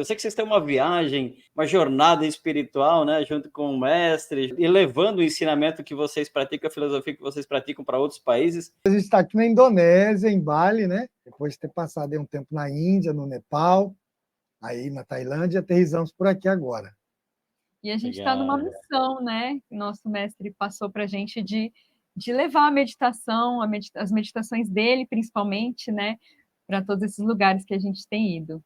Eu sei que vocês têm uma viagem, uma jornada espiritual, né, junto com o mestre, e levando o ensinamento que vocês praticam, a filosofia que vocês praticam para outros países. A gente está aqui na Indonésia, em Bali, né? Depois de ter passado aí um tempo na Índia, no Nepal, aí na Tailândia, aterrissamos por aqui agora. E a gente está numa missão, né? Nosso mestre passou para a gente de levar a meditação, as meditações dele, principalmente, né? Para todos esses lugares que a gente tem ido.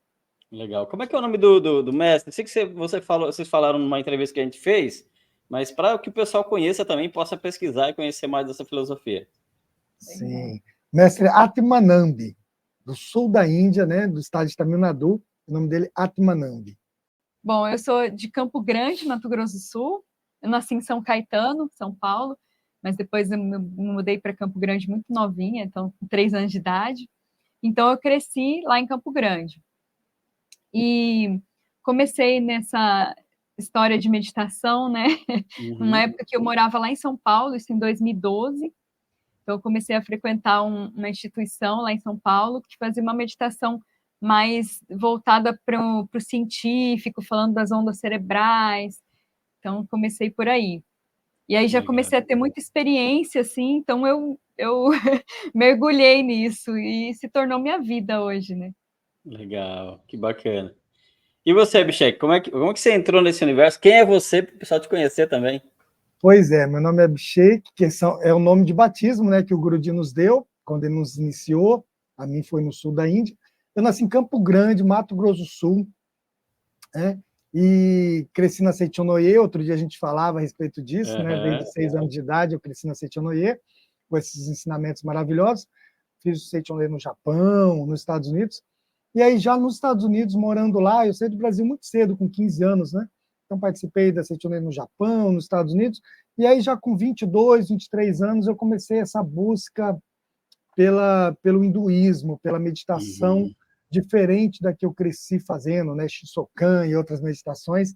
Legal. Como é que é o nome do mestre? Sei que vocês falaram numa entrevista que a gente fez, mas para que o pessoal conheça também, possa pesquisar e conhecer mais dessa filosofia. Sim. Mestre Atmanambi, do sul da Índia, né? Do estado de Tamil Nadu. O nome dele é Atmanambi. Bom, eu sou de Campo Grande, Mato Grosso do Sul. Eu nasci em São Caetano, São Paulo, mas depois eu me mudei para Campo Grande muito novinha, então com 3 anos de idade. Então eu cresci lá em Campo Grande. E comecei nessa história de meditação, né? Numa época que eu morava lá em São Paulo, isso em 2012. Então eu comecei a frequentar uma instituição lá em São Paulo que fazia uma meditação mais voltada para o científico, falando das ondas cerebrais. Então comecei por aí. E aí já comecei a ter muita experiência, assim, então eu mergulhei nisso e se tornou minha vida hoje, né? Legal, que bacana. E você, Abhishek, como é que você entrou nesse universo? Quem é você, para o pessoal te conhecer também? Pois é, meu nome é Abhishek, que é o nome de batismo, né, que o Guruji nos deu, quando ele nos iniciou. A mim foi no sul da Índia. Eu nasci em Campo Grande, Mato Grosso do Sul, né, e cresci na Seichonoye. Outro dia a gente falava a respeito disso, né, desde 6 anos de idade eu cresci na Seichonoye, com esses ensinamentos maravilhosos. Fiz o Seichonoye no Japão, nos Estados Unidos. E aí, já nos Estados Unidos, morando lá, eu saí do Brasil muito cedo, com 15 anos, né? Então, participei da Seichonoye no Japão, nos Estados Unidos. E aí, já com 22, 23 anos, eu comecei essa busca pelo hinduísmo, pela meditação diferente da que eu cresci fazendo, né? Shisokan e outras meditações.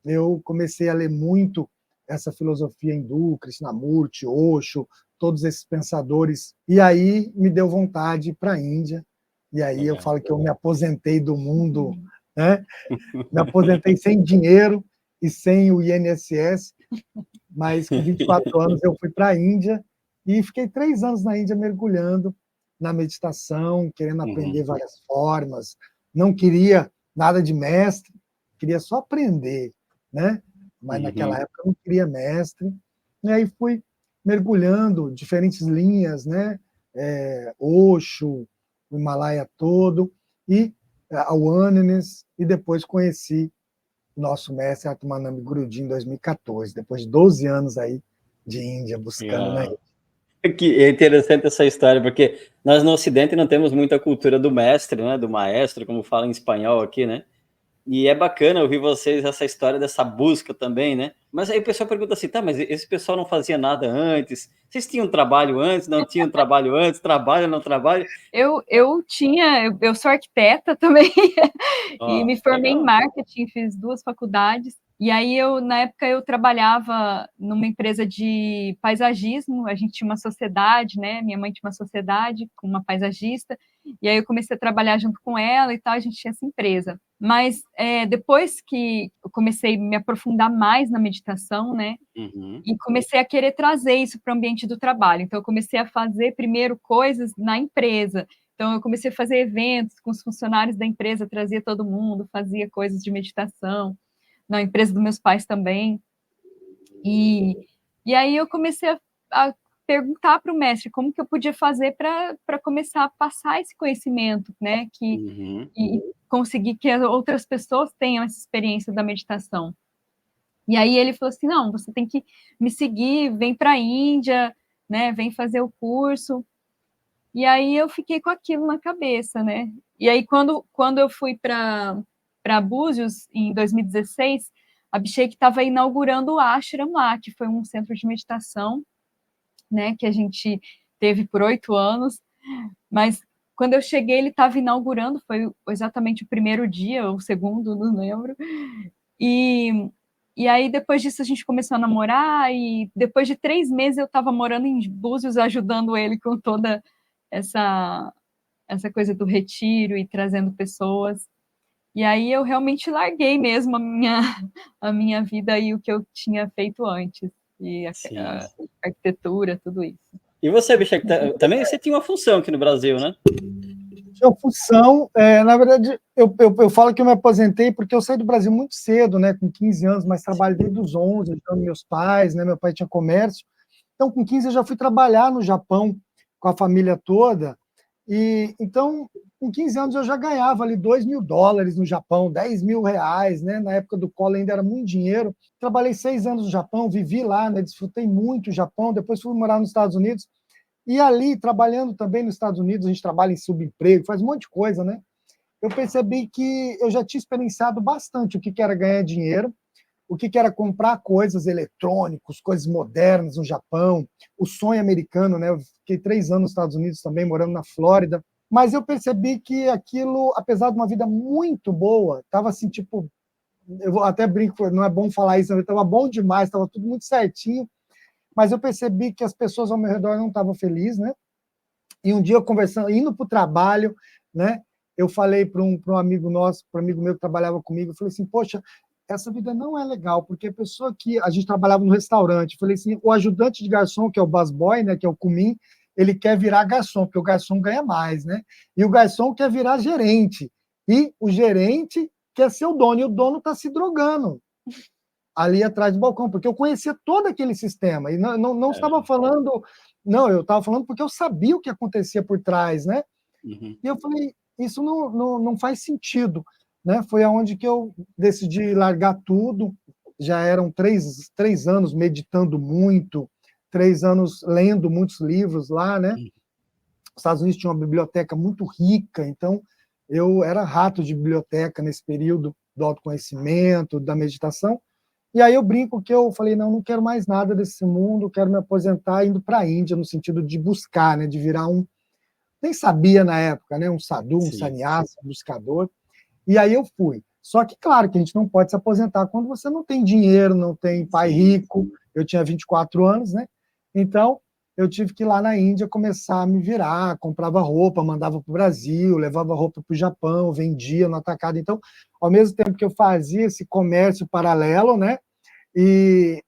Eu comecei a ler muito essa filosofia hindu, Krishnamurti, Osho, todos esses pensadores. E aí, me deu vontade para a Índia. E aí eu falo que eu me aposentei do mundo, né? Me aposentei sem dinheiro e sem o INSS, mas com 24 anos eu fui para a Índia e fiquei 3 anos na Índia mergulhando na meditação, querendo aprender várias formas. Não queria nada de mestre, queria só aprender, né? Mas naquela época eu não queria mestre. E aí fui mergulhando diferentes linhas, né? Osho, o Himalaia todo, e a Oneness, e depois conheci o nosso mestre Atmanambi Guruji em 2014, depois de 12 anos aí de Índia, buscando na Índia. Que é interessante essa história, porque nós no Ocidente não temos muita cultura do mestre, né, do maestro, como fala em espanhol aqui, né? E é bacana ouvir vocês essa história dessa busca também, né? Mas aí o pessoal pergunta assim, tá, mas esse pessoal não fazia nada antes? Vocês tinham trabalho antes? Não tinham trabalho antes? Trabalho, não trabalho? Eu sou arquiteta também, e me formei em marketing, fiz 2 faculdades. E aí, na época, eu trabalhava numa empresa de paisagismo, a gente tinha uma sociedade, né? Minha mãe tinha uma sociedade com uma paisagista, e aí eu comecei a trabalhar junto com ela e tal, a gente tinha essa empresa. Mas depois que eu comecei a me aprofundar mais na meditação, né? E comecei a querer trazer isso para o ambiente do trabalho. Então, eu comecei a fazer primeiro coisas na empresa. Então, eu comecei a fazer eventos com os funcionários da empresa, trazia todo mundo, fazia coisas de meditação. Na empresa dos meus pais também. E aí eu comecei a perguntar para o mestre como que eu podia fazer para começar a passar esse conhecimento, né? E conseguir que outras pessoas tenham essa experiência da meditação. E aí ele falou assim, não, você tem que me seguir, vem para a Índia, né? Vem fazer o curso. E aí eu fiquei com aquilo na cabeça, né? E aí quando eu fui para Búzios, em 2016, a Abhishek estava inaugurando o Ashram lá, que foi um centro de meditação, né, que a gente teve por 8 anos, mas quando eu cheguei, ele estava inaugurando, foi exatamente o primeiro dia, ou o segundo, não lembro, e aí depois disso a gente começou a namorar, e depois de 3 meses eu estava morando em Búzios, ajudando ele com toda essa coisa do retiro e trazendo pessoas. E aí eu realmente larguei mesmo a minha vida e o que eu tinha feito antes, e a arquitetura, tudo isso. E você, Bicha, também você tinha uma função aqui no Brasil, né? Tinha função, na verdade, eu falo que eu me aposentei porque eu saí do Brasil muito cedo, né, com 15 anos, mas trabalho desde os 11, ajudando meus pais, né, meu pai tinha comércio. Então, com 15 eu já fui trabalhar no Japão com a família toda, e então, com 15 anos eu já ganhava ali $2.000 no Japão, R$10.000, né, na época do Collor ainda era muito dinheiro. Trabalhei 6 anos no Japão, vivi lá, né, desfrutei muito o Japão, depois fui morar nos Estados Unidos, e ali, trabalhando também nos Estados Unidos, a gente trabalha em subemprego, faz um monte de coisa, né? Eu percebi que eu já tinha experienciado bastante o que era ganhar dinheiro, o que era comprar coisas eletrônicas, coisas modernas no Japão, o sonho americano, né? Eu fiquei 3 anos nos Estados Unidos também, morando na Flórida, mas eu percebi que aquilo, apesar de uma vida muito boa, estava assim, tipo, eu até brinco, não é bom falar isso, estava bom demais, estava tudo muito certinho, mas eu percebi que as pessoas ao meu redor não estavam felizes, né? E um dia eu conversando, indo para o trabalho, né? Eu falei para um amigo nosso, para um amigo meu que trabalhava comigo, eu falei assim, poxa, essa vida não é legal, porque a pessoa que a gente trabalhava no restaurante, eu falei assim, o ajudante de garçom, que é o busboy, né, que é o cumim, ele quer virar garçom, porque o garçom ganha mais, né? E o garçom quer virar gerente, e o gerente quer ser o dono, e o dono está se drogando ali atrás do balcão, porque eu conhecia todo aquele sistema, e não estava falando, não, eu estava falando porque eu sabia o que acontecia por trás, né? Uhum. E eu falei, isso não faz sentido, né? Foi aonde que eu decidi largar tudo, já eram 3 anos meditando muito, 3 anos lendo muitos livros lá, né? Os Estados Unidos tinha uma biblioteca muito rica, então eu era rato de biblioteca nesse período do autoconhecimento, da meditação. E aí eu brinco que eu falei, não quero mais nada desse mundo, quero me aposentar indo para a Índia, no sentido de buscar, né, de virar nem sabia na época, né, um sadhu, um sannyasi, um buscador. E aí eu fui. Só que, claro, que a gente não pode se aposentar quando você não tem dinheiro, não tem pai rico. Eu tinha 24 anos, né? Então, eu tive que ir lá na Índia começar a me virar, comprava roupa, mandava para o Brasil, levava roupa para o Japão, vendia no atacado. Então, ao mesmo tempo que eu fazia esse comércio paralelo, né? E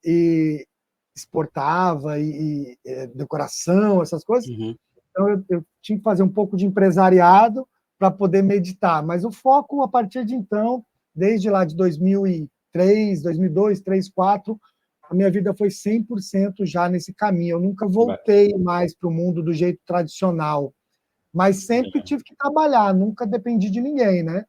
exportava, e decoração, essas coisas. Uhum. Então, eu tinha que fazer um pouco de empresariado para poder meditar. Mas o foco, a partir de então, desde lá de 2003, 2002, 2003, 2004, a minha vida foi 100% já nesse caminho. Eu nunca voltei mais para o mundo do jeito tradicional, mas sempre tive que trabalhar, nunca dependi de ninguém, né?